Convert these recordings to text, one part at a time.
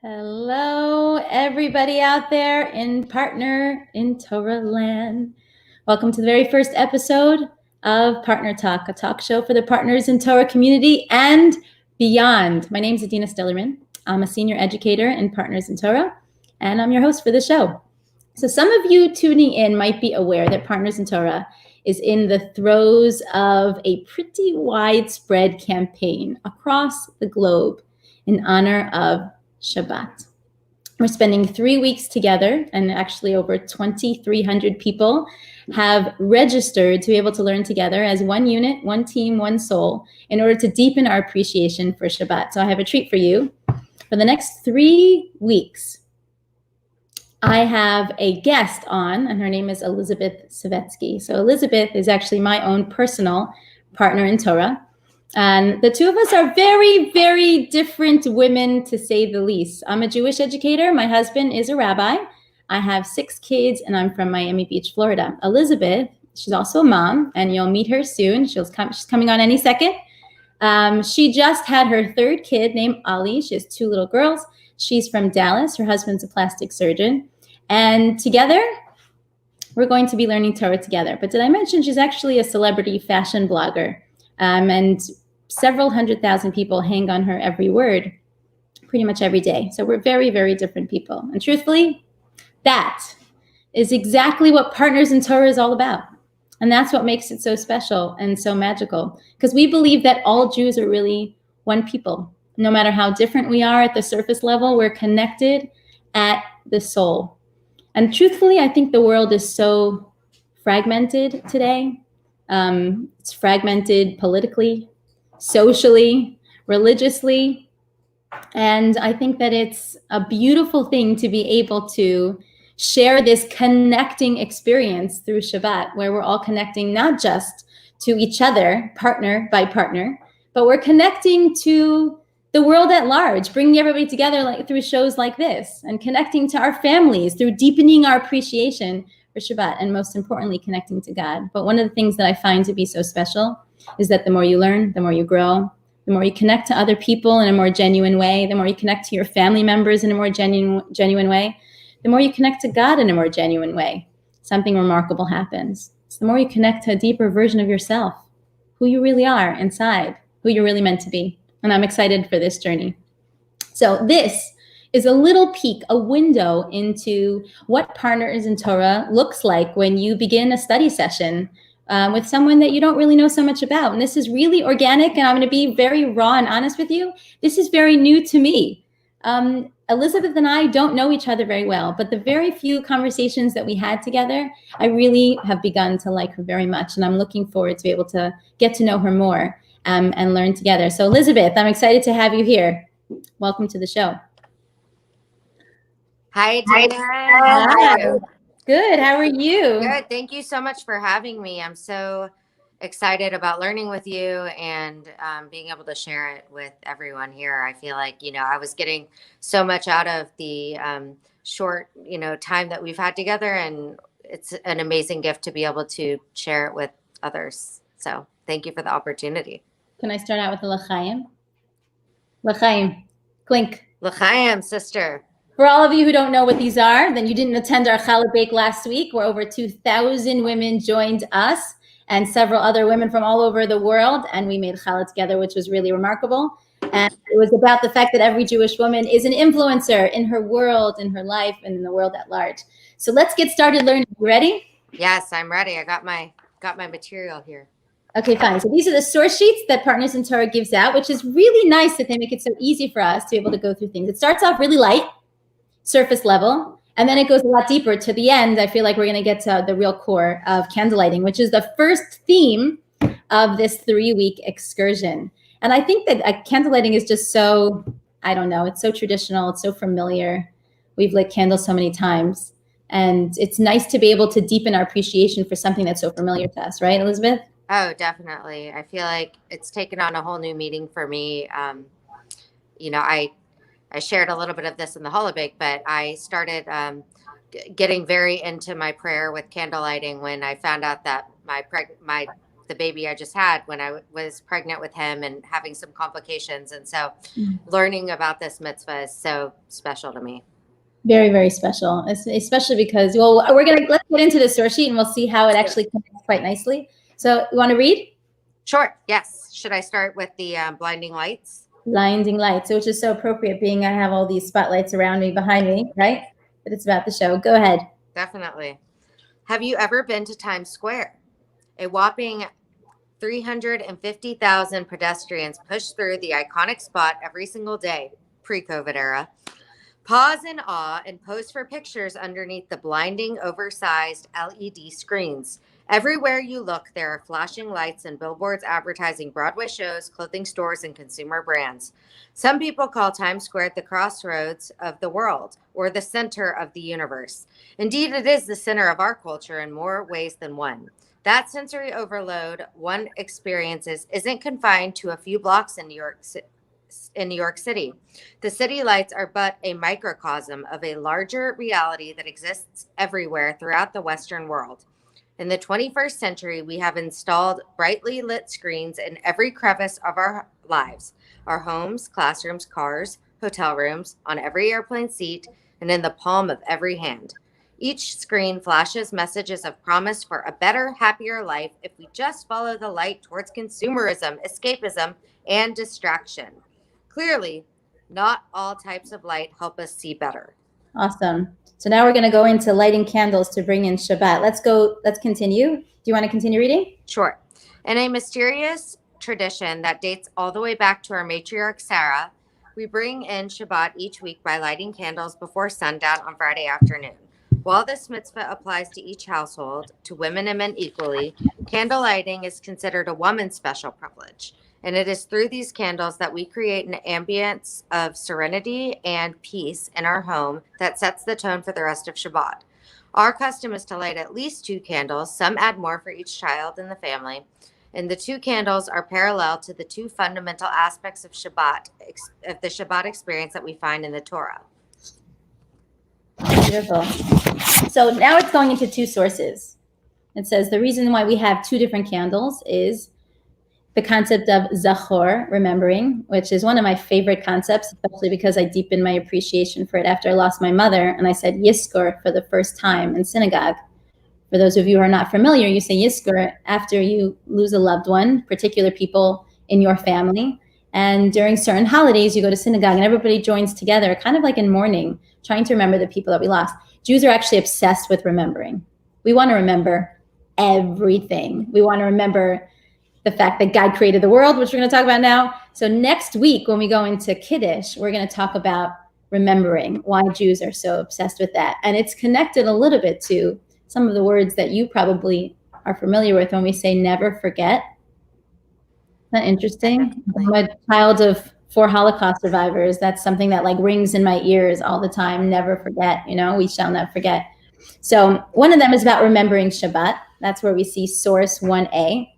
Hello, everybody out there in Partner in Torah land. Welcome to the very first episode of Partner Talk, a talk show for the partners in Torah community and beyond. My name is Adina Stillerman. I'm a senior educator in Partners in Torah, and I'm your host for the show. So some of you tuning in might be aware that Partners in Torah is in the throes of a pretty widespread campaign across the globe in honor of Shabbat. We're spending 3 weeks together, and actually over 2,300 people have registered to be able to learn together as one unit, one team, one soul, in order to deepen our appreciation for Shabbat. So I have a treat for you. For the next 3 weeks, I have a guest on, and her name is Elizabeth Savetsky. So Elizabeth is actually my own personal partner in Torah. And the two of us are very, very different women, to say the least. I'm a Jewish educator. My husband is a rabbi. I have 6 kids, and I'm from Miami Beach, Florida. Elizabeth, she's also a mom, and you'll meet her soon. She's coming on any second. She just had her 3rd kid named Ali. She has 2 little girls. She's from Dallas. Her husband's a plastic surgeon. And together, we're going to be learning Torah together. But did I mention she's actually a celebrity fashion blogger? And several 100,000 people hang on her every word pretty much every day. So we're very, very different people. And truthfully, that is exactly what Partners in Torah is all about. And that's what makes it so special and so magical, because we believe that all Jews are really one people. No matter how different we are at the surface level, we're connected at the soul. And truthfully, I think the world is so fragmented today. It's fragmented politically, socially, religiously. And I think that it's a beautiful thing to be able to share this connecting experience through Shabbat, where we're all connecting not just to each other, partner by partner, but we're connecting to the world at large, bringing everybody together through shows like this, and connecting to our families through deepening our appreciation for Shabbat, and most importantly, connecting to God. But one of the things that I find to be so special is that the more you learn, the more you grow, the more you connect to other people in a more genuine way, the more you connect to your family members in a more genuine way, the more you connect to God in a more genuine way, something remarkable happens. So the more you connect to a deeper version of yourself, who you really are inside, who you're really meant to be. And I'm excited for this journey. So this is a little peek, a window into what Partners in Torah looks like when you begin a study session with someone that you don't really know so much about. And this is really organic, and I'm going to be very raw and honest with you. This is very new to me. Elizabeth and I don't know each other very well, but the very few conversations that we had together, I really have begun to like her very much. And I'm looking forward to be able to get to know her more and learn together. So Elizabeth, I'm excited to have you here. Welcome to the show. Hi, Dina. How are you? Good. How are you? Good. Thank you so much for having me. I'm so excited about learning with you and being able to share it with everyone here. I feel like, I was getting so much out of the short, time that we've had together, and it's an amazing gift to be able to share it with others. So thank you for the opportunity. Can I start out with the L'chaim? L'chaim. Clink. L'chaim, sister. For all of you who don't know what these are, then you didn't attend our Challah Bake last week, where over 2,000 women joined us and several other women from all over the world, and we made challah together, which was really remarkable. And it was about the fact that every Jewish woman is an influencer in her world, in her life, and in the world at large. So let's get started learning. You ready? Yes, I'm ready. I got my material here. Okay, fine. So these are the source sheets that Partners in Torah gives out, which is really nice that they make it so easy for us to be able to go through things. It starts off really light, surface level, and then it goes a lot deeper to the end. I feel like we're going to get to the real core of candlelighting, which is the first theme of this 3-week excursion. And I think that candlelighting is just so, I don't know, it's so traditional, it's so familiar. We've lit candles so many times, and it's nice to be able to deepen our appreciation for something that's so familiar to us, right, Elizabeth? Oh, definitely. I feel like it's taken on a whole new meaning for me. I shared a little bit of this in the Holobake, but I started getting very into my prayer with candle lighting when I found out that my the baby I just had when I was pregnant with him and having some complications. And so learning about this mitzvah is so special to me. Very, very special, especially because, well, let's get into the source sheet and we'll see how it actually connects quite nicely. So you want to read? Sure. Yes. Should I start with the blinding lights? Blinding lights, which is so appropriate being I have all these spotlights around me, behind me, right? But it's about the show. Go ahead. Definitely. Have you ever been to Times Square? A whopping 350,000 pedestrians push through the iconic spot every single day, pre-COVID era. Pause in awe and pose for pictures underneath the blinding, oversized LED screens. Everywhere you look, there are flashing lights and billboards advertising Broadway shows, clothing stores, and consumer brands. Some people call Times Square the crossroads of the world or the center of the universe. Indeed, it is the center of our culture in more ways than one. That sensory overload one experiences isn't confined to a few blocks in New York City. The city lights are but a microcosm of a larger reality that exists everywhere throughout the Western world. In the 21st century, we have installed brightly lit screens in every crevice of our lives, our homes, classrooms, cars, hotel rooms, on every airplane seat, and in the palm of every hand. Each screen flashes messages of promise for a better, happier life if we just follow the light towards consumerism, escapism, and distraction. Clearly, not all types of light help us see better. Awesome. So now we're going to go into lighting candles to bring in Shabbat. Let's continue. Do you want to continue reading? Sure. In a mysterious tradition that dates all the way back to our matriarch Sarah, we bring in Shabbat each week by lighting candles before sundown on Friday afternoon. While this mitzvah applies to each household, to women and men equally, candle lighting is considered a woman's special privilege. And it is through these candles that we create an ambience of serenity and peace in our home that sets the tone for the rest of Shabbat. Our custom is to light at least 2 candles. Some add more for each child in the family. And the 2 candles are parallel to the 2 fundamental aspects of Shabbat, of the Shabbat experience that we find in the Torah. Beautiful. So now it's going into 2 sources. It says the reason why we have 2 different candles is the concept of zachor, remembering, which is one of my favorite concepts, especially because I deepened my appreciation for it after I lost my mother, and I said yiskor for the first time in synagogue. For those of you who are not familiar, you say yiskor after you lose a loved one, particular people in your family. And during certain holidays, you go to synagogue and everybody joins together, kind of like in mourning, trying to remember the people that we lost. Jews are actually obsessed with remembering. We want to remember everything. We want to remember the fact that God created the world, which we're going to talk about now. So next week, when we go into Kiddush, we're going to talk about remembering, why Jews are so obsessed with that. And it's connected a little bit to some of the words that you probably are familiar with when we say never forget. Isn't that interesting? I'm a child of 4 Holocaust survivors. That's something that like rings in my ears all the time. Never forget, we shall not forget. So one of them is about remembering Shabbat. That's where we see source 1a.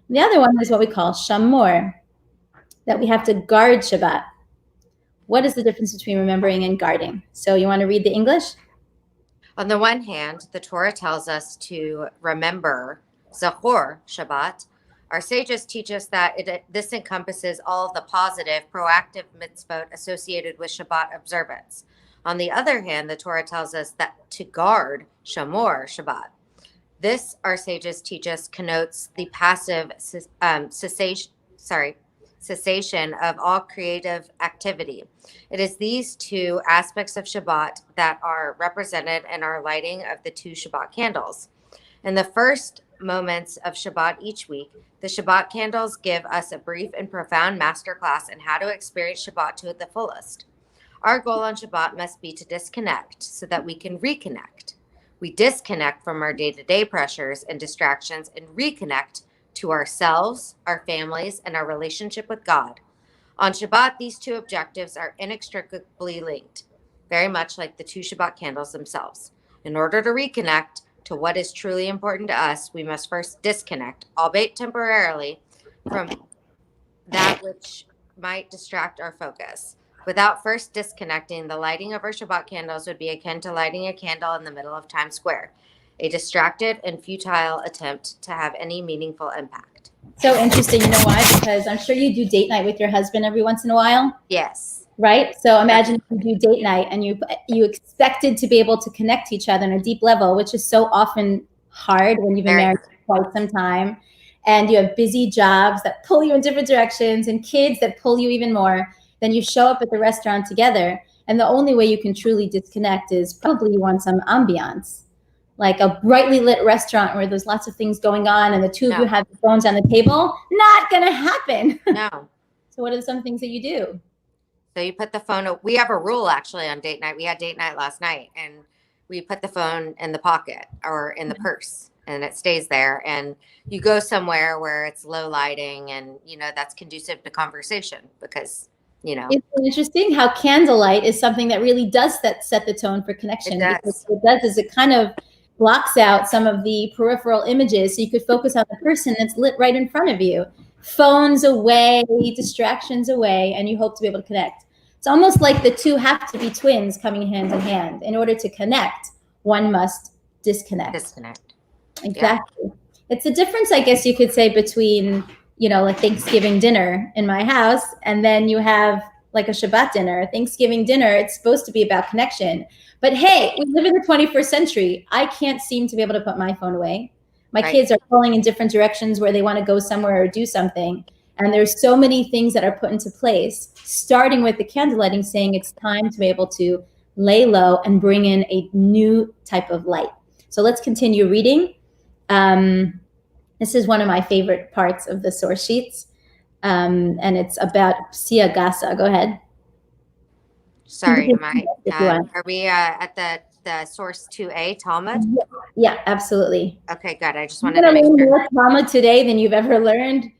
The other one is what we call shamor, that we have to guard Shabbat. What is the difference between remembering and guarding? So you want to read the English? On the one hand, the Torah tells us to remember, zachor, Shabbat. Our sages teach us that this encompasses all of the positive, proactive mitzvot associated with Shabbat observance. On the other hand, the Torah tells us that to guard, shamor, Shabbat. This, our sages teach us, connotes the passive cessation of all creative activity. It is these 2 aspects of Shabbat that are represented in our lighting of the 2 Shabbat candles. In the first moments of Shabbat each week, the Shabbat candles give us a brief and profound masterclass in how to experience Shabbat to the fullest. Our goal on Shabbat must be to disconnect so that we can reconnect. We disconnect from our day-to-day pressures and distractions and reconnect to ourselves, our families, and our relationship with God. On Shabbat, these 2 objectives are inextricably linked, very much like the 2 Shabbat candles themselves. In order to reconnect to what is truly important to us, we must first disconnect, albeit temporarily, from that which might distract our focus. Without first disconnecting, the lighting of our Shabbat candles would be akin to lighting a candle in the middle of Times Square, a distracted and futile attempt to have any meaningful impact. So interesting. You know why? Because I'm sure you do date night with your husband every once in a while. Yes. Right? So imagine if you do date night and you expected to be able to connect to each other on a deep level, which is so often hard when you've been married for quite some time, and you have busy jobs that pull you in different directions and kids that pull you even more. Then you show up at the restaurant together, and the only way you can truly disconnect is probably you want some ambiance, like a brightly lit restaurant where there's lots of things going on and the two of you have your phones on the table. Not gonna happen. No. So what are some things that you do? So you put the phone, we have a rule actually on date night. We had date night last night, and we put the phone in the pocket or in the purse, and it stays there. And you go somewhere where it's low lighting and, that's conducive to conversation because, It's interesting how candlelight is something that really does set the tone for connection. It does. Because what it does is it kind of blocks out some of the peripheral images so you could focus on the person that's lit right in front of you. Phones away, distractions away, and you hope to be able to connect. It's almost like the two have to be twins coming hand in hand. In order to connect, one must disconnect. Exactly. Yeah. It's the difference, I guess you could say, between, like Thanksgiving dinner in my house, and then you have like a Shabbat dinner. Thanksgiving dinner, it's supposed to be about connection. But hey, we live in the 21st century. I can't seem to be able to put my phone away. My kids are pulling in different directions where they want to go somewhere or do something. And there's so many things that are put into place, starting with the candlelighting, saying it's time to be able to lay low and bring in a new type of light. So let's continue reading. This is one of my favorite parts of the source sheets. And it's about Siagasa. Go ahead. Sorry, are we at the source 2a Talmud? Yeah, absolutely. Okay, good. I just wanted to make sure. More Talmud today than you've ever learned.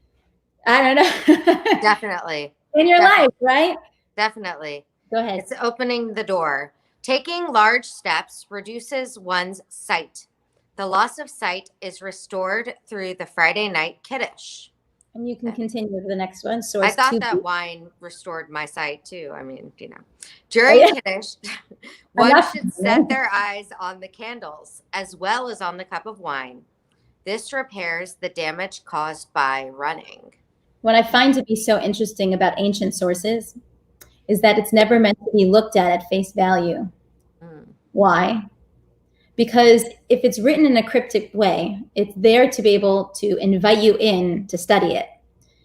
I don't know. Definitely. In your life, right? Definitely. Go ahead. It's opening the door. Taking large steps reduces one's sight. The loss of sight is restored through the Friday night Kiddush. And you can continue to the next one. I thought that wine restored my sight too. I mean, during Kiddush, one should set their eyes on the candles as well as on the cup of wine. This repairs the damage caused by running. What I find to be so interesting about ancient sources is that it's never meant to be looked at face value. Why? Because if it's written in a cryptic way, it's there to be able to invite you in to study it.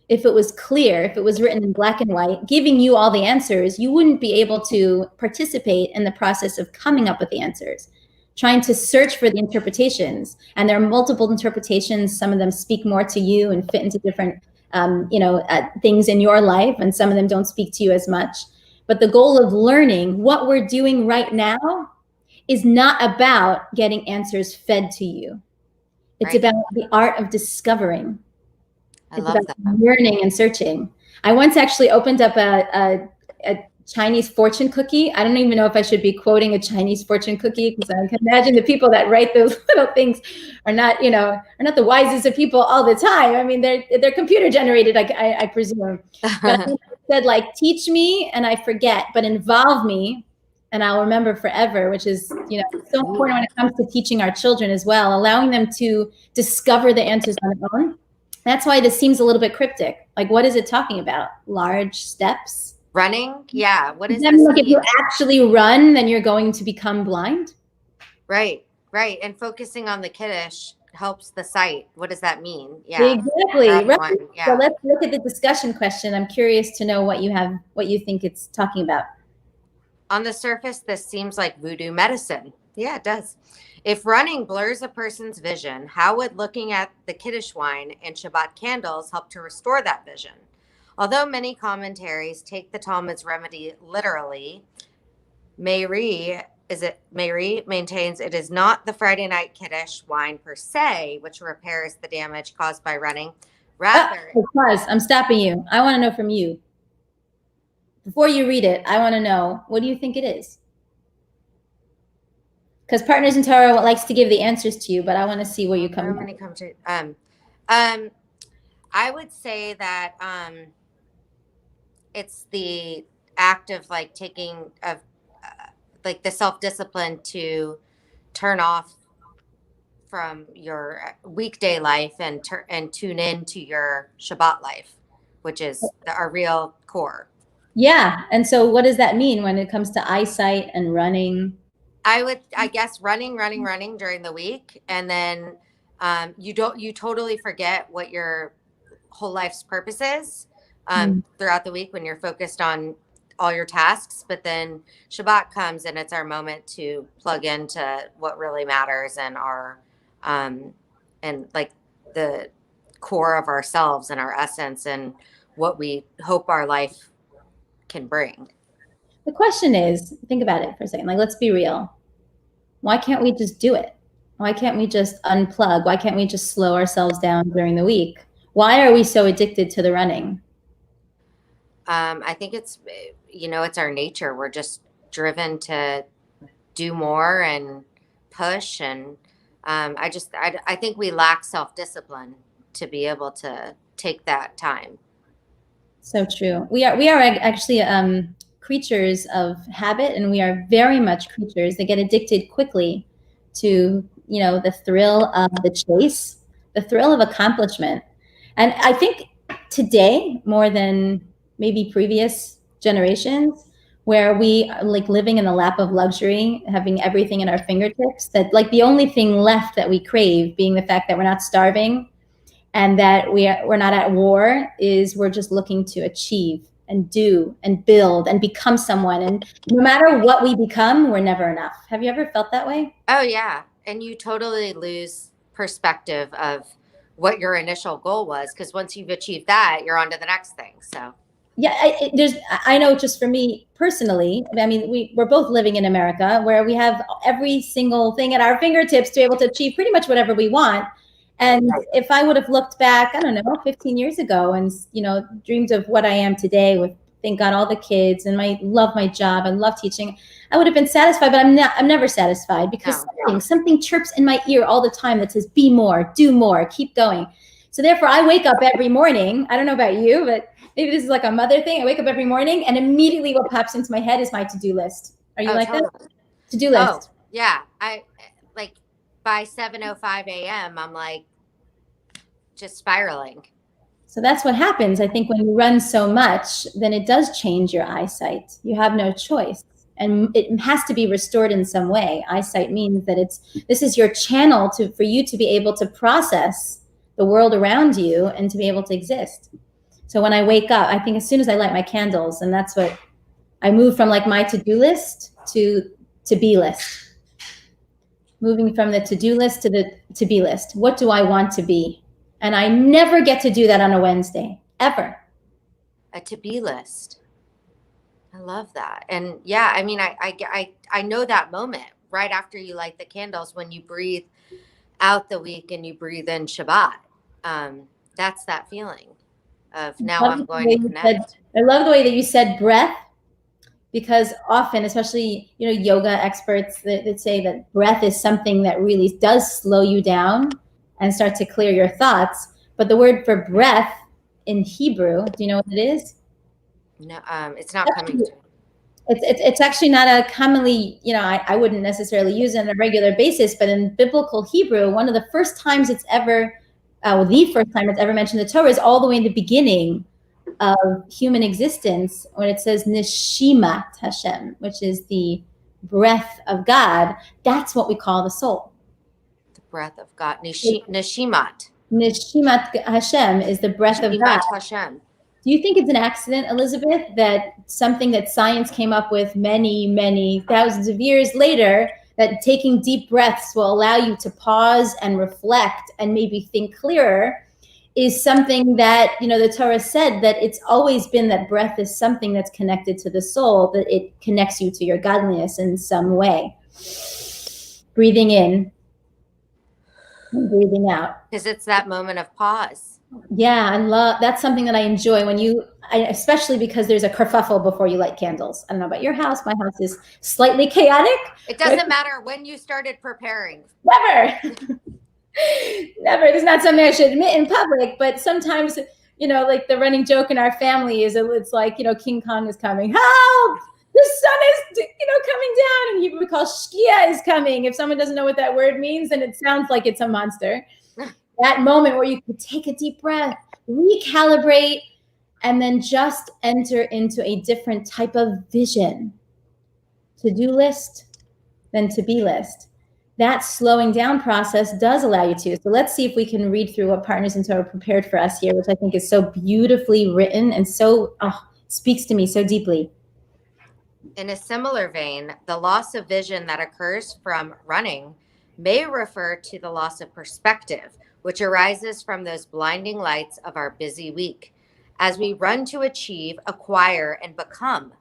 If it was clear, if it was written in black and white, giving you all the answers, you wouldn't be able to participate in the process of coming up with the answers, trying to search for the interpretations. And there are multiple interpretations. Some of them speak more to you and fit into different things in your life, and some of them don't speak to you as much. But the goal of learning, what we're doing right now, is not about getting answers fed to you. It's about the art of discovering. It's about learning and searching. I once actually opened up a Chinese fortune cookie. I don't even know if I should be quoting a Chinese fortune cookie, because I can imagine the people that write those little things are not the wisest of people all the time. I mean, they're computer generated, I presume. But I said, like, teach me and I forget, but involve me and I'll remember forever, which is, so important when it comes to teaching our children as well, allowing them to discover the answers on their own. That's why this seems a little bit cryptic. Like, what is it talking about? Large steps? Running? Yeah. What is this? Like, if you actually run, then you're going to become blind? Right. And focusing on the Kiddush helps the sight. What does that mean? Yeah. Exactly. Right. Yeah. So let's look at the discussion question. I'm curious to know what you think it's talking about. On the surface, this seems like voodoo medicine. Yeah, it does. If running blurs a person's vision, how would looking at the Kiddush wine and Shabbat candles help to restore that vision? Although many commentaries take the Talmud's remedy literally, Meiri maintains it is not the Friday night Kiddush wine per se, which repairs the damage caused by running. Rather, I'm stopping you. I want to know from you. Before you read it, I want to know, what do you think it is? Because Partners in Torah likes to give the answers to you, but I want to see where you come from. I would say that it's the act of like like the self-discipline to turn off from your weekday life and tune in to your Shabbat life, which is our real core. Yeah. And so what does that mean when it comes to eyesight and running? I guess running during the week. And then you totally forget what your whole life's purpose is throughout the week when you're focused on all your tasks. But then Shabbat comes and it's our moment to plug into what really matters and and like the core of ourselves and our essence and what we hope our life can bring. The question is, think about it for a second. Like, let's be real. Why can't we just do it? Why can't we just unplug? Why can't we just slow ourselves down during the week? Why are we so addicted to the running? I think it's our nature. We're just driven to do more and push. And I think we lack self-discipline to be able to take that time. So true. We are actually creatures of habit, and we are very much creatures that get addicted quickly to, the thrill of the chase, the thrill of accomplishment. And I think today, more than maybe previous generations, where we are like living in the lap of luxury, having everything in our fingertips, that like the only thing left that we crave being the fact that we're not starving and that we're not at war, is we're just looking to achieve and do and build and become someone. And no matter what we become, we're never enough. Have you ever felt that way? Oh, yeah. And you totally lose perspective of what your initial goal was, because once you've achieved that, you're on to the next thing. So yeah, I know, just for me personally, I mean, we're both living in America where we have every single thing at our fingertips to be able to achieve pretty much whatever we want. And if I would have looked back, I don't know, 15 years ago and, dreamed of what I am today with, thank God, all the kids, and love my job and love teaching, I would have been satisfied, but I'm never satisfied, because something chirps in my ear all the time that says, be more, do more, keep going. So therefore I wake up every morning. I don't know about you, but maybe this is like a mother thing. I wake up every morning and immediately what pops into my head is my to-do list. Are you like that? To-do list. Oh, yeah. I like by 7:05 a.m. I'm like just spiraling. So that's what happens. I think when you run so much, then it does change your eyesight. You have no choice. And it has to be restored in some way. Eyesight means that this is your channel for you to be able to process the world around you and to be able to exist. So when I wake up, I think as soon as I light my candles, and that's what I move from, like my to-do list to be list. Moving from the to-do list to the to-be list. What do I want to be? And I never get to do that on a Wednesday, ever. A to-be list. I love that. And yeah, I mean, I know that moment right after you light the candles, when you breathe out the week and you breathe in Shabbat. That's that feeling of now I'm going to connect. I love the way that you said breath, because often, especially, yoga experts that say that breath is something that really does slow you down and start to clear your thoughts. But the word for breath in Hebrew, do you know what it is? No, it's not coming to me. It's actually not a commonly, I wouldn't necessarily use it on a regular basis, but in biblical Hebrew, one of the first times it's ever, the first time it's ever mentioned in the Torah is all the way in the beginning of human existence, when it says Neshimat Hashem, which is the breath of God. That's what we call the soul. The breath of God. Neshimat. Neshimat Hashem is the breath of God. Hashem. Do you think it's an accident, Elizabeth, that something that science came up with many, many thousands of years later, that taking deep breaths will allow you to pause and reflect and maybe think clearer, is something that, the Torah said that it's always been that breath is something that's connected to the soul, that it connects you to your godliness in some way. Breathing in and breathing out. Because it's that moment of pause. Yeah, that's something that I enjoy especially because there's a kerfuffle before you light candles. I don't know about your house. My house is slightly chaotic. It doesn't matter when you started preparing. Never. Never. It's not something I should admit in public, but sometimes, like the running joke in our family is, it's like, King Kong is coming. Help! the sun is, coming down, and Hebrew we call Shkia is coming. If someone doesn't know what that word means, then it sounds like it's a monster. That moment where you could take a deep breath, recalibrate, and then just enter into a different type of vision. To-do list, then to-be list. That slowing down process does allow you to. So let's see if we can read through what Partners in Torah prepared for us here, which I think is so beautifully written and so speaks to me so deeply. In a similar vein, the loss of vision that occurs from running may refer to the loss of perspective, which arises from those blinding lights of our busy week. As we run to achieve, acquire, and become.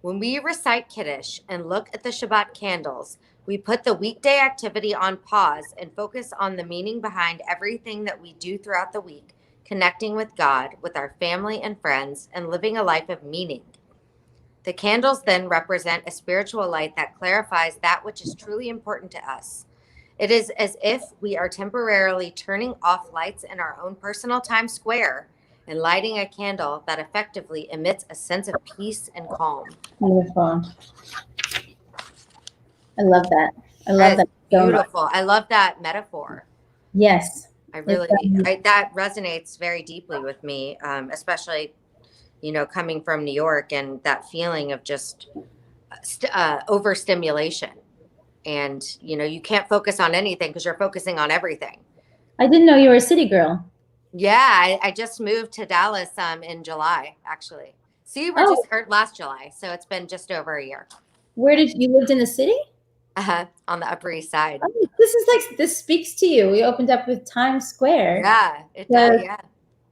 When we recite Kiddush and look at the Shabbat candles, we put the weekday activity on pause and focus on the meaning behind everything that we do throughout the week, connecting with God, with our family and friends, and living a life of meaning. The candles then represent a spiritual light that clarifies that which is truly important to us. It is as if we are temporarily turning off lights in our own personal Times Square and lighting a candle that effectively emits a sense of peace and calm. Beautiful. I love that. I love that. Beautiful. So I love that metaphor. Yes. That resonates very deeply with me, especially, coming from New York and that feeling of just overstimulation. And, you can't focus on anything because you're focusing on everything. I didn't know you were a city girl. Yeah, I just moved to Dallas in July, actually. See, last July, so it's been just over a year. Where did you lived in the city? On the Upper East Side. Oh, this speaks to you. We opened up with Times Square. Yeah, it does. Yeah,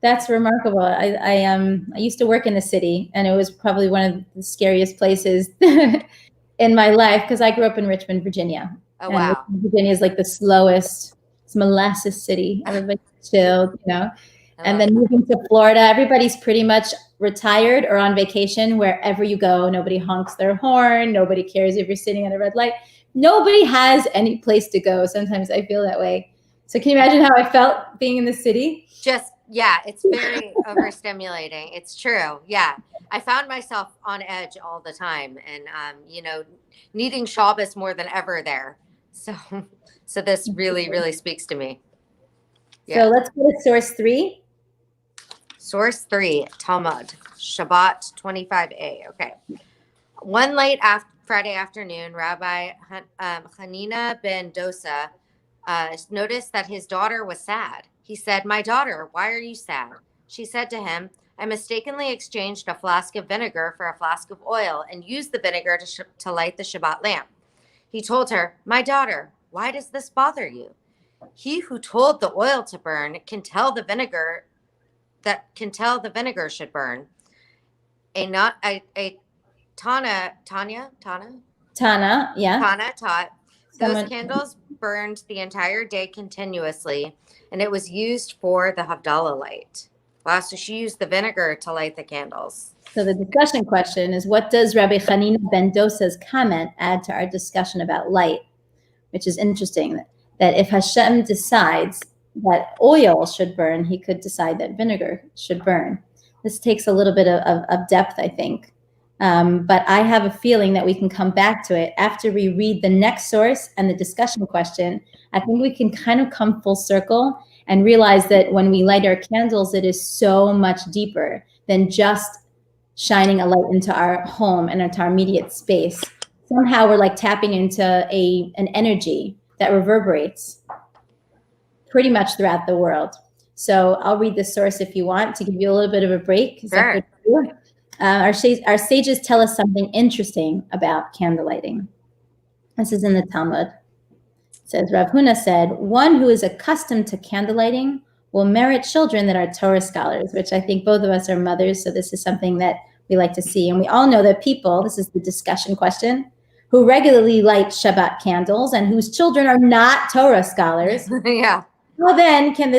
that's remarkable. I used to work in the city, and it was probably one of the scariest places in my life because I grew up in Richmond, Virginia. Oh, wow. Richmond, Virginia is like the slowest, it's molasses city. Everybody's chilled, And then moving to Florida, everybody's pretty much retired or on vacation. Wherever you go, nobody honks their horn. Nobody cares if you're sitting at a red light. Nobody has any place to go. Sometimes I feel that way. So can you imagine how I felt being in the city? It's very overstimulating. It's true. Yeah. I found myself on edge all the time and, needing Shabbos more than ever there. So this really, really speaks to me. Yeah. So let's go to source 3. Source 3, Talmud, Shabbat 25a. Okay. One late Friday afternoon, Rabbi Hanina ben Dosa noticed that his daughter was sad. He said, "My daughter, why are you sad?" She said to him, "I mistakenly exchanged a flask of vinegar for a flask of oil and used the vinegar to light the Shabbat lamp." He told her, "My daughter, why does this bother you? He who told the oil to burn can tell the vinegar should burn. Tana taught those candles burned the entire day continuously, and it was used for the Havdalah light." Wow, so she used the vinegar to light the candles. So the discussion question is, what does Rabbi Hanina ben Dosa's comment add to our discussion about light? Which is interesting, that if Hashem decides that oil should burn, he could decide that vinegar should burn. This takes a little bit of depth, I think. But I have a feeling that we can come back to it after we read the next source and the discussion question. I think we can kind of come full circle and realize that when we light our candles, it is so much deeper than just shining a light into our home and into our immediate space. Somehow we're like tapping into an energy that reverberates pretty much throughout the world. So I'll read the source if you want to give you a little bit of a break. Sure. Our sages tell us something interesting about candle lighting. This is in the Talmud. It says, Rav Huna said, "One who is accustomed to candle lighting will merit children that are Torah scholars," which I think both of us are mothers, so this is something that we like to see. And we all know that people, this is the discussion question, who regularly light Shabbat candles and whose children are not Torah scholars. Yeah. Well, then can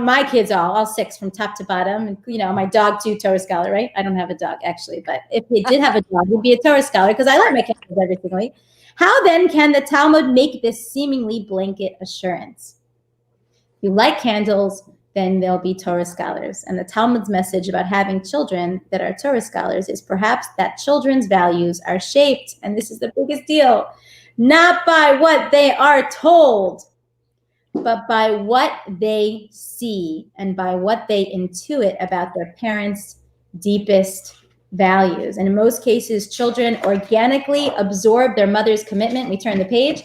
my kids all 6 from top to bottom, and my dog too, Torah scholar, right? I don't have a dog actually, but if he did have a dog, he'd be a Torah scholar because I light my candles every single week. How then can the Talmud make this seemingly blanket assurance? If you light candles, then they'll be Torah scholars. And the Talmud's message about having children that are Torah scholars is perhaps that children's values are shaped, and this is the biggest deal, not by what they are told, but by what they see and by what they intuit about their parents' deepest values. And in most cases, children organically absorb their mother's commitment, we turn the page,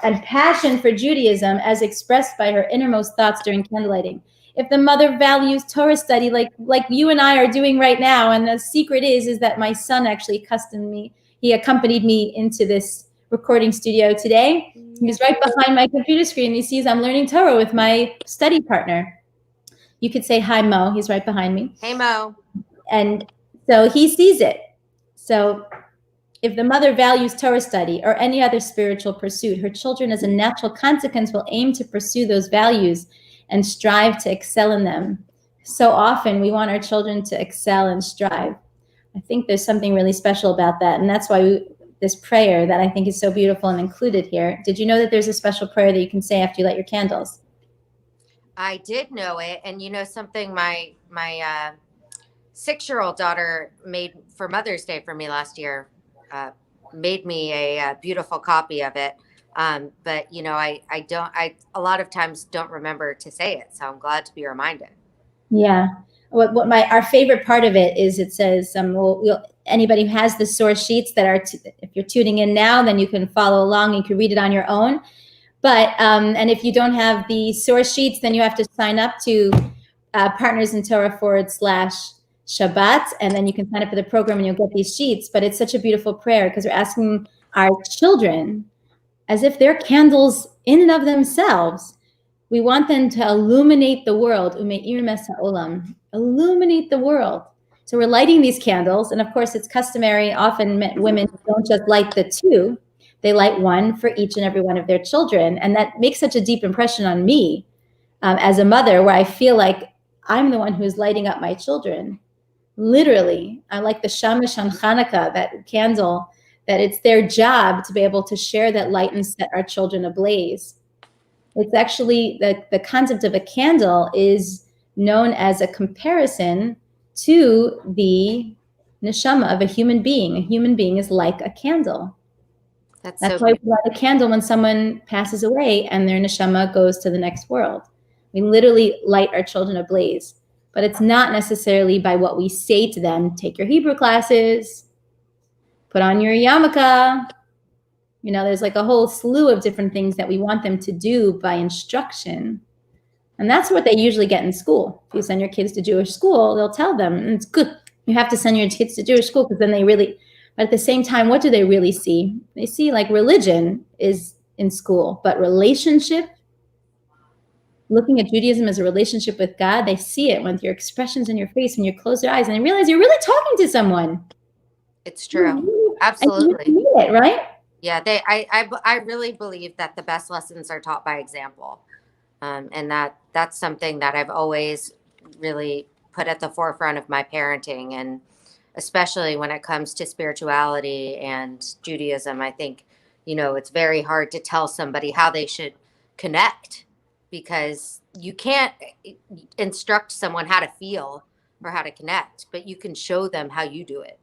and passion for Judaism as expressed by her innermost thoughts during candlelighting. If the mother values Torah study like you and I are doing right now, and the secret is that my son actually he accompanied me into this recording studio today. He's right behind my computer screen. He sees I'm learning Torah with my study partner. You could say hi, Mo. He's right behind me. Hey, Mo. And so he sees it. So if the mother values Torah study or any other spiritual pursuit, her children as a natural consequence will aim to pursue those values and strive to excel in them. So often we want our children to excel and strive. I think there's something really special about that. And that's why this prayer that I think is so beautiful and included here. Did you know that there's a special prayer that you can say after you light your candles? I did know it. And you know something, my 6-year-old daughter made for Mother's Day for me last year, made me a beautiful copy of it. But you know, I a lot of times don't remember to say it. So I'm glad to be reminded. Yeah. Our favorite part of it is it says, anybody who has the source sheets that are, if you're tuning in now, then you can follow along. You can read it on your own. But, and if you don't have the source sheets, then you have to sign up to Partners in Torah /Shabbat. And then you can sign up for the program and you'll get these sheets. But it's such a beautiful prayer because we're asking our children as if they're candles in and of themselves. We want them to illuminate the world, illuminate the world. So we're lighting these candles, and of course it's customary, often women don't just light the two, they light one for each and every one of their children, and that makes such a deep impression on me as a mother, where I feel like I'm the one who's lighting up my children. Literally, I like the Shamash on Hanukkah, that candle, that it's their job to be able to share that light and set our children ablaze. It's actually the concept of a candle is known as a comparison to the neshama of a human being. A human being is like a candle. That's why we light a candle when someone passes away and their neshama goes to the next world. We literally light our children ablaze. But it's not necessarily by what we say to them. Take your Hebrew classes, put on your yarmulke. You know, there's like a whole slew of different things that we want them to do by instruction. And that's what they usually get in school. If you send your kids to Jewish school, they'll tell them, it's good. You have to send your kids to Jewish school because then they really, but at the same time, what do they really see? They see like religion is in school, but relationship, looking at Judaism as a relationship with God, they see it with your expressions in your face when you close your eyes and they realize you're really talking to someone. It's true. Absolutely. And you need it, right? Yeah, I really believe that the best lessons are taught by example. And that's something that I've always really put at the forefront of my parenting. And especially when it comes to spirituality and Judaism, I think, you know, it's very hard to tell somebody how they should connect because you can't instruct someone how to feel or how to connect, but you can show them how you do it.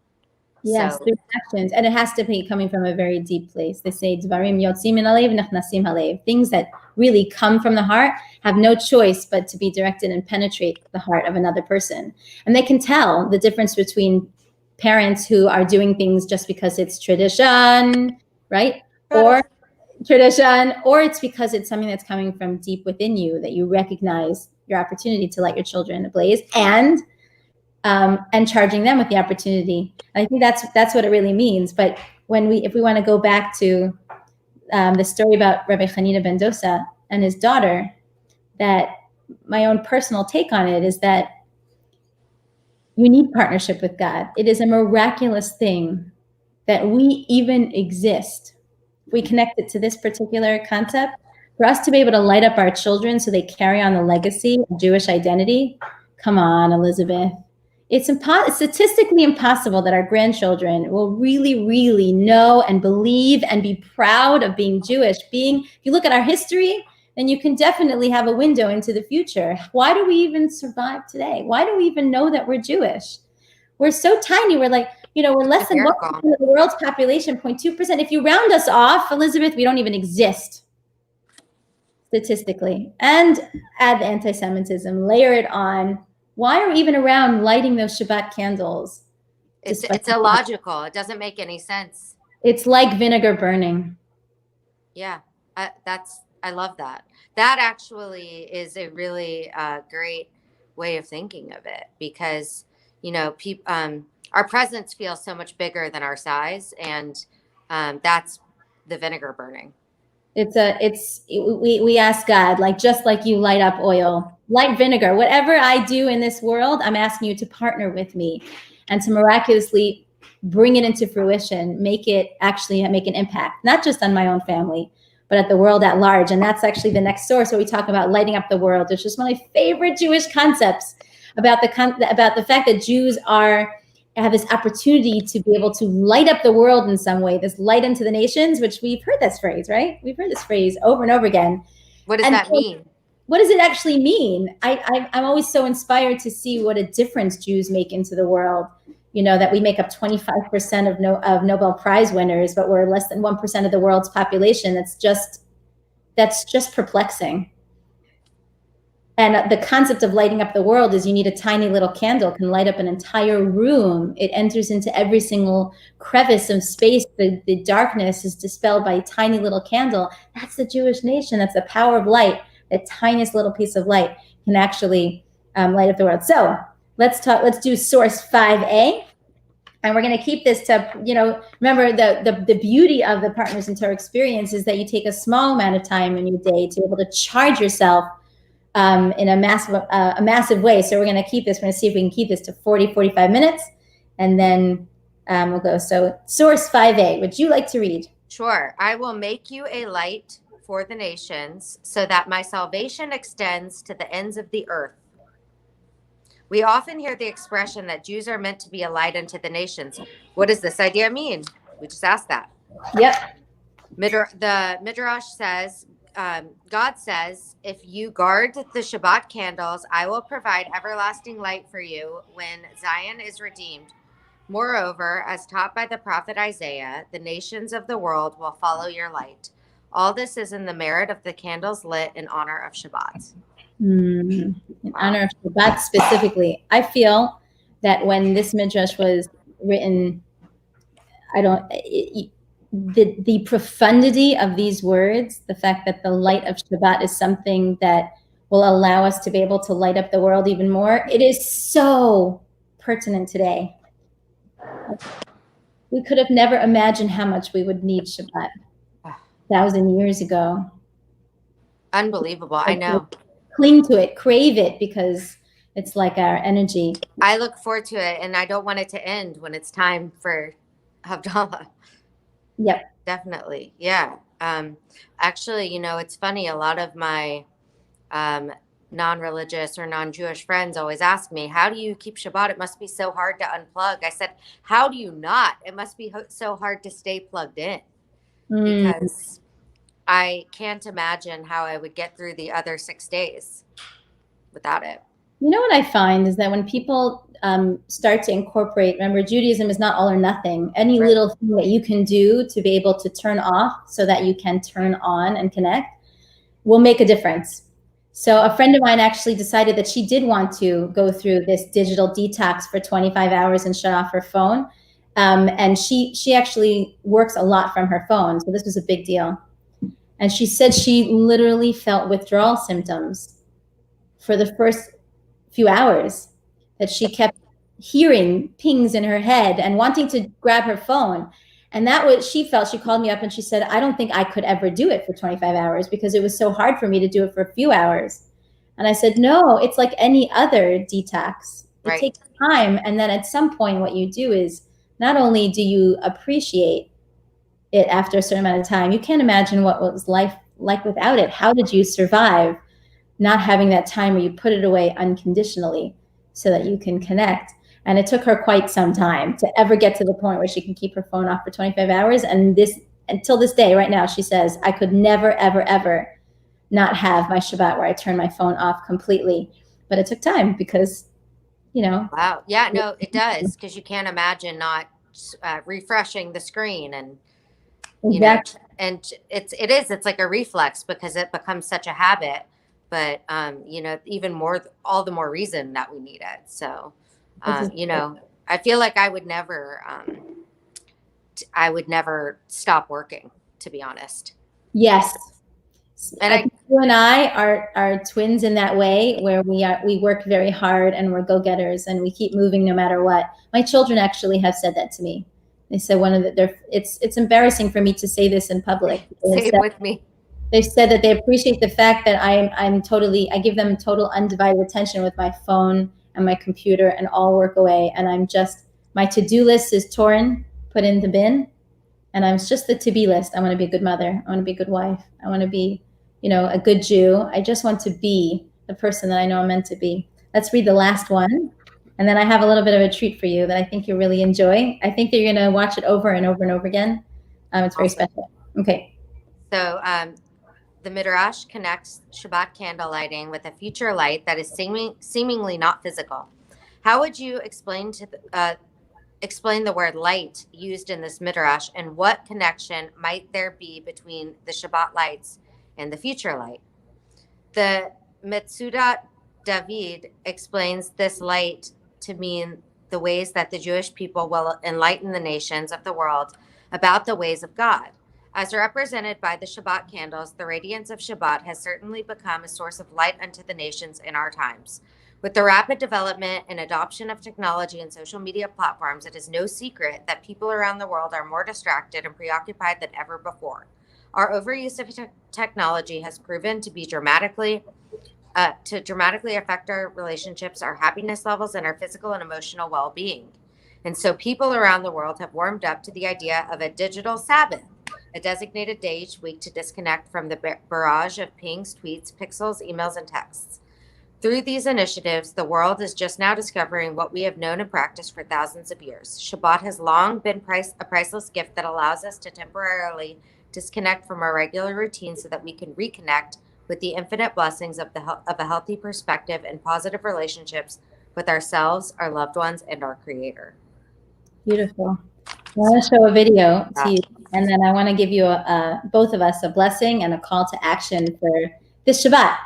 Yes, through actions. And it has to be coming from a very deep place. They say, Dvarim yotzim min halev nechnasim halev. Things that really come from the heart have no choice but to be directed and penetrate the heart of another person. And they can tell the difference between parents who are doing things just because it's tradition, right? Or tradition, or it's because it's something that's coming from deep within you, that you recognize your opportunity to light your children ablaze and charging them with the opportunity. And I think that's what it really means. But if we want to go back to the story about Rabbi Hanina ben Dosa and his daughter, that my own personal take on it is that you need partnership with God. It is a miraculous thing that we even exist. We connect it to this particular concept. For us to be able to light up our children so they carry on the legacy of Jewish identity, come on, Elizabeth. It's statistically impossible that our grandchildren will really, really know and believe and be proud of being Jewish. If you look at our history, then you can definitely have a window into the future. Why do we even survive today? Why do we even know that we're Jewish? We're so tiny. We're like, we're less than 1% of the world's population, 0.2%. If you round us off, Elizabeth, we don't even exist statistically. And add the anti-Semitism, layer it on. Why are we even around lighting those Shabbat candles? It's illogical. It doesn't make any sense. It's like vinegar burning. Yeah, I love that. That actually is a really great way of thinking of it, because our presence feels so much bigger than our size, and that's the vinegar burning. We ask God, like, just like you light up oil, light vinegar, whatever I do in this world, I'm asking you to partner with me and to miraculously bring it into fruition, make it actually make an impact, not just on my own family, but at the world at large. And that's actually the next source where we talk about lighting up the world. It's just one of my favorite Jewish concepts about the fact that Jews have this opportunity to be able to light up the world in some way, this light into the nations, which we've heard this phrase, right? We've heard this phrase over and over again. What does that mean? What does it actually mean? I'm always so inspired to see what a difference Jews make into the world. That we make up 25% of Nobel Prize winners, but we're less than 1% of the world's population. That's just perplexing. And the concept of lighting up the world is you need a tiny little candle can light up an entire room. It enters into every single crevice of space. The darkness is dispelled by a tiny little candle. That's the Jewish nation. That's the power of light. The tiniest little piece of light can actually light up the world. So let's do source 5A. And we're going to keep this to, remember the beauty of the Partners in Torah experience is that you take a small amount of time in your day to be able to charge yourself in a massive way. So we're going to keep this. We're going to see if we can keep this to 45 minutes, and then we'll go. So source 5A, would you like to read? Sure. I will make you a light for the nations so that my salvation extends to the ends of the earth. We often hear the expression that Jews are meant to be a light unto the nations. What does this idea mean? We just asked that. Yep. The Midrash says, God says, if you guard the Shabbat candles, I will provide everlasting light for you when Zion is redeemed. Moreover, as taught by the prophet Isaiah, the nations of the world will follow your light. All this is in the merit of the candles lit in honor of Shabbat. In honor of Shabbat specifically. I feel that when this Midrash was written, the profundity of these words, the fact that the light of Shabbat is something that will allow us to be able to light up the world even more, it is so pertinent today. We could have never imagined how much we would need Shabbat 1,000 years ago. Unbelievable. I know. Cling to it, crave it, because it's like our energy. I look forward to it, and I don't want it to end when it's time for Havdalah. Yep. Definitely. Yeah. Actually, it's funny. A lot of my non-religious or non-Jewish friends always ask me, how do you keep Shabbat? It must be so hard to unplug. I said, how do you not? It must be so hard to stay plugged in, because I can't imagine how I would get through the other 6 days without it. What I find is that when people start to incorporate, remember, Judaism is not all or nothing. Any Right. little thing that you can do to be able to turn off so that you can turn on and connect will make a difference. So a friend of mine actually decided that she did want to go through this digital detox for 25 hours and shut off her phone. And she actually works a lot from her phone. So this was a big deal. And she said she literally felt withdrawal symptoms for the first few hours, that she kept hearing pings in her head and wanting to grab her phone. And that was, she called me up and she said, I don't think I could ever do it for 25 hours because it was so hard for me to do it for a few hours. And I said, no, it's like any other detox. It takes time. And then at some point, what you do is not only do you appreciate it after a certain amount of time, you can't imagine what was life like without it. How did you survive not having that time where you put it away unconditionally so that you can connect? And it took her quite some time to ever get to the point where she can keep her phone off for 25 hours. And until this day, right now, she says, I could never, ever, ever not have my Shabbat where I turn my phone off completely. But it took time because, Wow. Yeah, no, it does, because you can't imagine not refreshing the screen, and exactly. and it's like a reflex because it becomes such a habit. But even more, all the more reason that we need it. So, I feel like I would never stop working, to be honest. Yes. And I think you and I are twins in that way, where we work very hard and we're go-getters and we keep moving no matter what. My children actually have said that to me. They said it's embarrassing for me to say this in public. same with me. They've said that they appreciate the fact that I give them total undivided attention with my phone and my computer and all work away. And my to-do list is torn, put in the bin. And I'm just the to-be list. I want to be a good mother. I want to be a good wife. I want to be, a good Jew. I just want to be the person that I know I'm meant to be. Let's read the last one. And then I have a little bit of a treat for you that I think you'll really enjoy. I think that you're going to watch it over and over and over again. It's very special. Okay. So the Midrash connects Shabbat candle lighting with a future light that is seemingly not physical. How would you explain the word light used in this Midrash, and what connection might there be between the Shabbat lights and the future light? The Metzudat David explains this light to mean the ways that the Jewish people will enlighten the nations of the world about the ways of God. As represented by the Shabbat candles, the radiance of Shabbat has certainly become a source of light unto the nations in our times. With the rapid development and adoption of technology and social media platforms, it is no secret that people around the world are more distracted and preoccupied than ever before. Our overuse of technology has proven to dramatically affect our relationships, our happiness levels, and our physical and emotional well-being. And so people around the world have warmed up to the idea of a digital Sabbath, a designated day each week to disconnect from the barrage of pings, tweets, pixels, emails, and texts. Through these initiatives, the world is just now discovering what we have known and practiced for thousands of years. Shabbat has long been a priceless gift that allows us to temporarily disconnect from our regular routine so that we can reconnect with the infinite blessings of a healthy perspective and positive relationships with ourselves, our loved ones, and our Creator. Beautiful. I want to show a video to you, and then I want to give you both of us a blessing and a call to action for this Shabbat,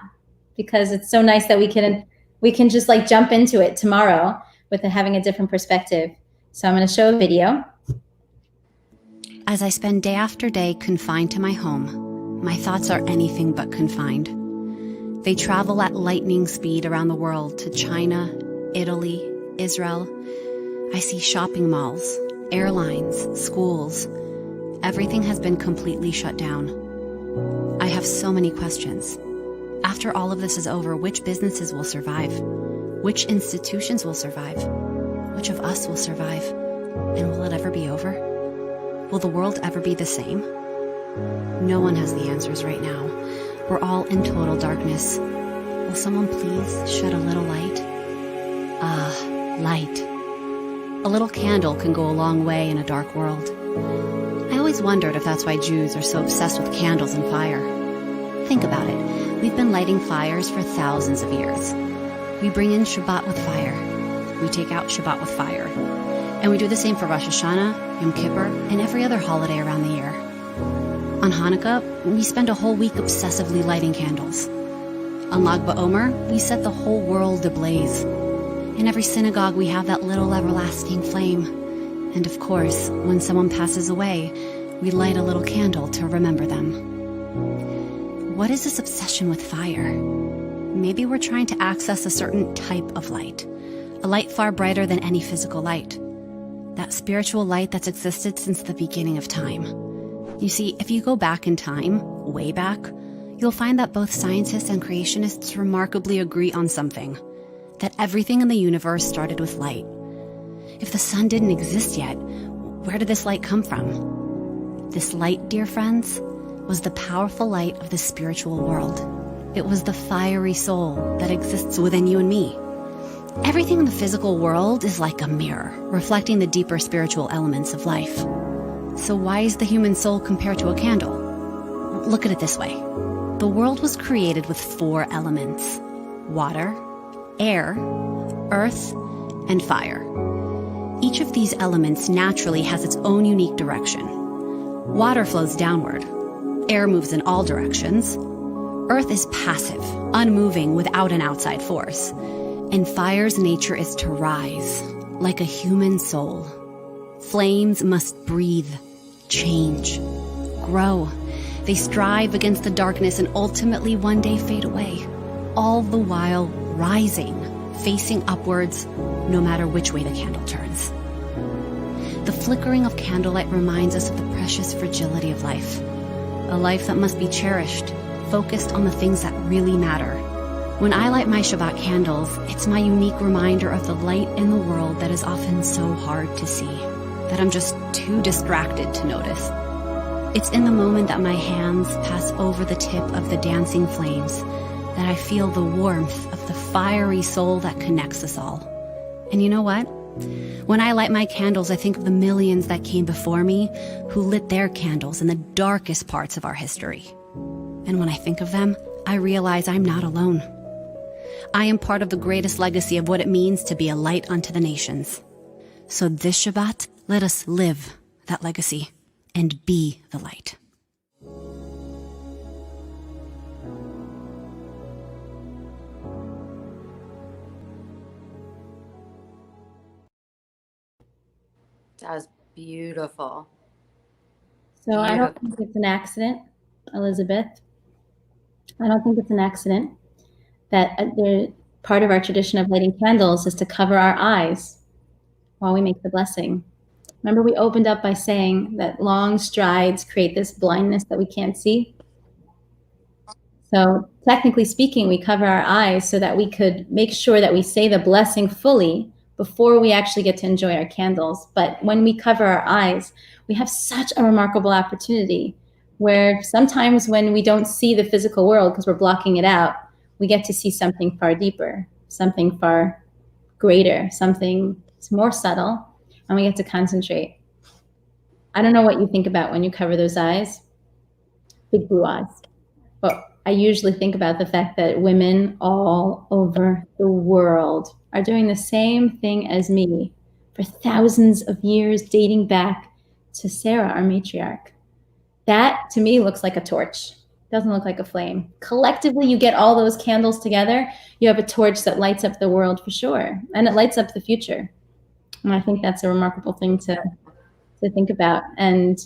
because it's so nice that we can just like jump into it tomorrow with having a different perspective. So I'm going to show a video. As I spend day after day confined to my home, my thoughts are anything but confined. They travel at lightning speed around the world to China, Italy, Israel. I see shopping malls, airlines, schools. Everything has been completely shut down. I have so many questions. After all of this is over, which businesses will survive? Which institutions will survive? Which of us will survive? And will it ever be over? Will the world ever be the same? No one has the answers right now. We're all in total darkness. Will someone please shed a little light? Light. A little candle can go a long way in a dark world. I always wondered if that's why Jews are so obsessed with candles and fire. Think about it. We've been lighting fires for thousands of years. We bring in Shabbat with fire. We take out Shabbat with fire. And we do the same for Rosh Hashanah, Yom Kippur, and every other holiday around the year. On Hanukkah, we spend a whole week obsessively lighting candles. On Lag BaOmer, we set the whole world ablaze. In every synagogue, we have that little everlasting flame. And of course, when someone passes away, we light a little candle to remember them. What is this obsession with fire? Maybe we're trying to access a certain type of light, a light far brighter than any physical light. That spiritual light that's existed since the beginning of time. You see, if you go back in time, way back, you'll find that both scientists and creationists remarkably agree on something. That everything in the universe started with light. If the sun didn't exist yet, where did this light come from? This light, dear friends, was the powerful light of the spiritual world. It was the fiery soul that exists within you and me. Everything in the physical world is like a mirror, reflecting the deeper spiritual elements of life. So why is the human soul compared to a candle? Look at it this way. The world was created with 4 elements: water, air, earth, and fire. Each of these elements naturally has its own unique direction. Water flows downward. Air moves in all directions. Earth is passive, unmoving without an outside force. And fire's nature is to rise, like a human soul. Flames must breathe, change, grow. They strive against the darkness and ultimately one day fade away, all the while rising, facing upwards, no matter which way the candle turns. The flickering of candlelight reminds us of the precious fragility of life, a life that must be cherished, focused on the things that really matter. When I light my Shabbat candles, it's my unique reminder of the light in the world that is often so hard to see, that I'm just too distracted to notice. It's in the moment that my hands pass over the tip of the dancing flames that I feel the warmth of the fiery soul that connects us all. And you know what? When I light my candles, I think of the millions that came before me who lit their candles in the darkest parts of our history. And when I think of them, I realize I'm not alone. I am part of the greatest legacy of what it means to be a light unto the nations. So this Shabbat, let us live that legacy and be the light. That was beautiful. So I don't think it's an accident, Elizabeth. I don't think it's an accident that part of our tradition of lighting candles is to cover our eyes while we make the blessing. Remember, we opened up by saying that long strides create this blindness that we can't see. So technically speaking, we cover our eyes so that we could make sure that we say the blessing fully before we actually get to enjoy our candles. But when we cover our eyes, we have such a remarkable opportunity where sometimes when we don't see the physical world because we're blocking it out, we get to see something far deeper, something far greater, something more subtle, and we get to concentrate. I don't know what you think about when you cover those eyes, big blue eyes, but I usually think about the fact that women all over the world are doing the same thing as me for thousands of years, dating back to Sarah, our matriarch. That, to me, looks like a torch. Doesn't look like a flame. Collectively, you get all those candles together, you have a torch that lights up the world for sure, and it lights up the future. And I think that's a remarkable thing to think about. And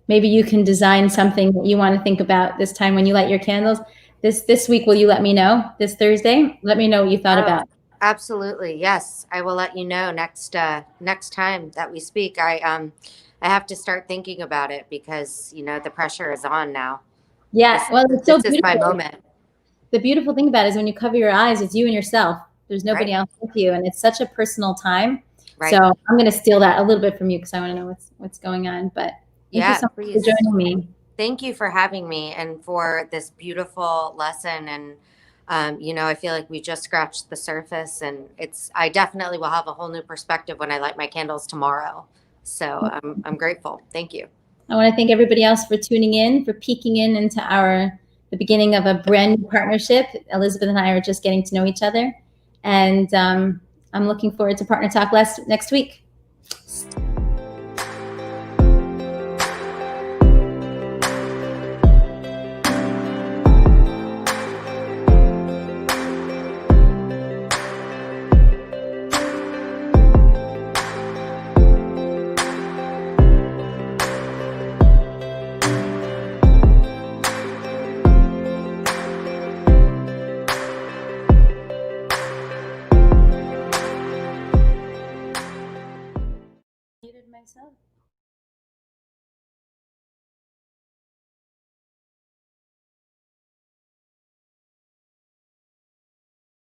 maybe you can design something that you want to think about this time when you light your candles. This week, will you let me know? This Thursday, let me know what you thought about. Absolutely, yes. I will let you know next time that we speak. I have to start thinking about it because the pressure is on now. Yeah, well, it's so beautiful. This is my moment. The beautiful thing about it is when you cover your eyes, it's you and yourself. There's nobody else with you, and it's such a personal time. Right. So I'm going to steal that a little bit from you because I want to know what's going on. But thank you so much for joining me. Thank you for having me and for this beautiful lesson. And I feel like we just scratched the surface, and I definitely will have a whole new perspective when I light my candles tomorrow. So I'm grateful. Thank you. I want to thank everybody else for tuning in, for peeking into the beginning of a brand new partnership. Elizabeth and I are just getting to know each other, and I'm looking forward to Partner Talk next week. Myself.